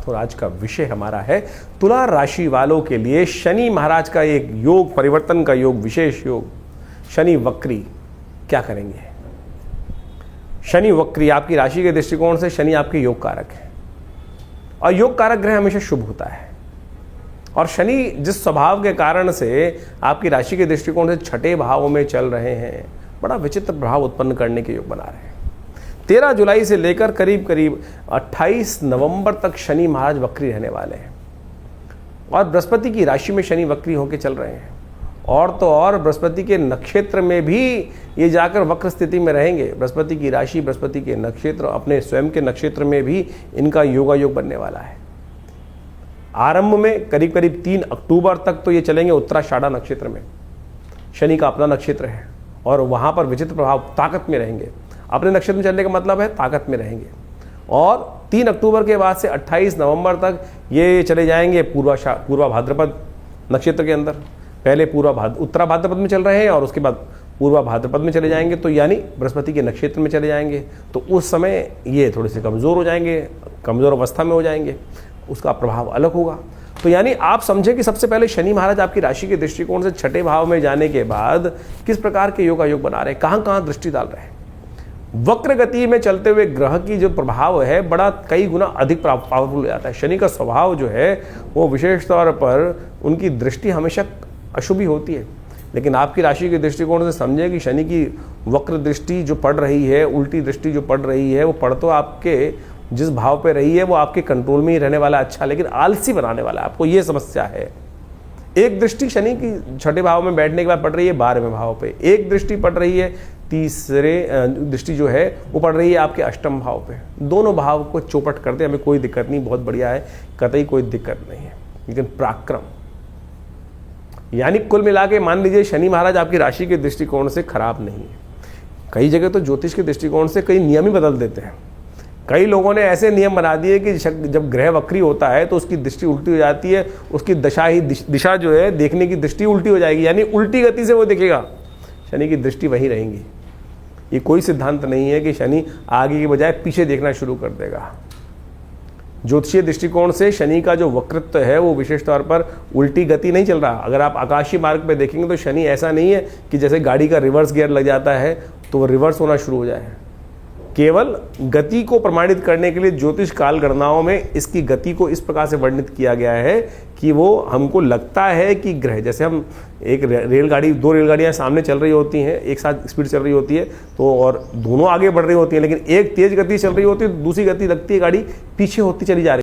और आज का विषय हमारा है तुला राशि वालों के लिए शनि महाराज का एक योग, परिवर्तन का योग, विशेष योग, शनि वक्री क्या करेंगे। शनि वक्री आपकी राशि के दृष्टिकोण से शनि आपके योग कारक है और योग कारक ग्रह हमेशा शुभ होता है। और शनि जिस स्वभाव के कारण से आपकी राशि के दृष्टिकोण से छठे भाव में चल रहे हैं, बड़ा विचित्र प्रभाव उत्पन्न करने के योग बना रहे हैं। 13 जुलाई से लेकर करीब करीब 28 नवंबर तक शनि महाराज वक्री रहने वाले हैं और बृहस्पति की राशि में शनि वक्री होकर चल रहे हैं। और तो और बृहस्पति के नक्षत्र में भी ये जाकर वक्र स्थिति में रहेंगे। बृहस्पति की राशि, बृहस्पति के नक्षत्र, अपने स्वयं के नक्षत्र में भी इनका योगायोग बनने वाला है। आरंभ में करीब करीब 3 अक्टूबर तक तो ये चलेंगे उत्तराषाढ़ा नक्षत्र में, शनि का अपना नक्षत्र है और वहाँ पर विचित्र प्रभाव ताकत में रहेंगे। अपने नक्षत्र में चलने का मतलब है ताकत में रहेंगे। और 3 अक्टूबर के बाद से 28 नवंबर तक ये चले जाएंगे पूर्वा भाद्रपद नक्षत्र के अंदर। पहले उत्तरा भाद्रपद में चल रहे हैं और उसके बाद पूर्वा भाद्रपद में चले जाएंगे, तो यानी बृहस्पति के नक्षत्र में चले जाएंगे। तो उस समय ये थोड़े से कमज़ोर हो जाएंगे, कमज़ोर अवस्था में हो जाएंगे, उसका प्रभाव अलग होगा। तो यानी आप समझें कि सबसे पहले शनि महाराज आपकी राशि के दृष्टिकोण से छठे भाव में जाने के बाद किस प्रकार के योगायोग बना रहे हैं, कहाँ कहाँ दृष्टि डाल रहे हैं। वक्र गति में चलते हुए ग्रह की जो प्रभाव है बड़ा कई गुना अधिक पावरफुल हो जाता है। शनि का स्वभाव जो है वो विशेष तौर पर उनकी दृष्टि हमेशा अशुभ ही होती है, लेकिन आपकी राशि के दृष्टिकोण से समझे कि शनि की वक्र दृष्टि जो पड़ रही है, उल्टी दृष्टि जो पड़ रही है, वो पड़ तो आपके जिस भाव पे रही है वो आपके कंट्रोल में ही रहने वाला अच्छा, लेकिन आलसी बनाने वाला आपको, ये समस्या है। एक दृष्टि शनि की छठे भाव में बैठने के बाद पड़ रही है 12वें भाव पे, एक दृष्टि पड़ रही है तीसरे दृष्टि जो है वो पड़ रही है आपके अष्टम भाव पे। दोनों भाव को चौपट करते हमें कोई दिक्कत नहीं, बहुत बढ़िया है, कतई कोई दिक्कत नहीं है। लेकिन पराक्रम यानी कुल मिला के मान लीजिए शनि महाराज आपकी राशि के दृष्टिकोण से खराब नहीं है। कई जगह तो ज्योतिष के दृष्टिकोण से कई नियम ही बदल देते हैं। कई लोगों ने ऐसे नियम बना दिए कि जब ग्रह वक्री होता है तो उसकी दृष्टि उल्टी हो जाती है, उसकी दिशा जो है देखने की दृष्टि उल्टी हो जाएगी, यानी उल्टी गति से वो दिखेगा, शनि की दृष्टि वहीं रहेंगी। ये कोई सिद्धांत नहीं है कि शनि आगे की बजाय पीछे देखना शुरू कर देगा। ज्योतिषीय दृष्टिकोण से शनि का जो वक्रत्व है वो विशेष तौर पर उल्टी गति नहीं चल रहा। अगर आप आकाशीय मार्ग पे देखेंगे तो शनि ऐसा नहीं है कि जैसे गाड़ी का रिवर्स गियर लग जाता है तो वो रिवर्स होना शुरू हो जाए। केवल गति को प्रमाणित करने के लिए ज्योतिष काल गणनाओं में इसकी गति को इस प्रकार से वर्णित किया गया है कि वो हमको लगता है कि ग्रह, जैसे हम एक रेलगाड़ी, 2 रेलगाड़ियां सामने चल रही होती हैं, एक साथ स्पीड चल रही होती है तो, और दोनों आगे बढ़ रही होती हैं, लेकिन एक तेज गति चल रही होती है, दूसरी गति लगती है गाड़ी पीछे होती चली जा रही है।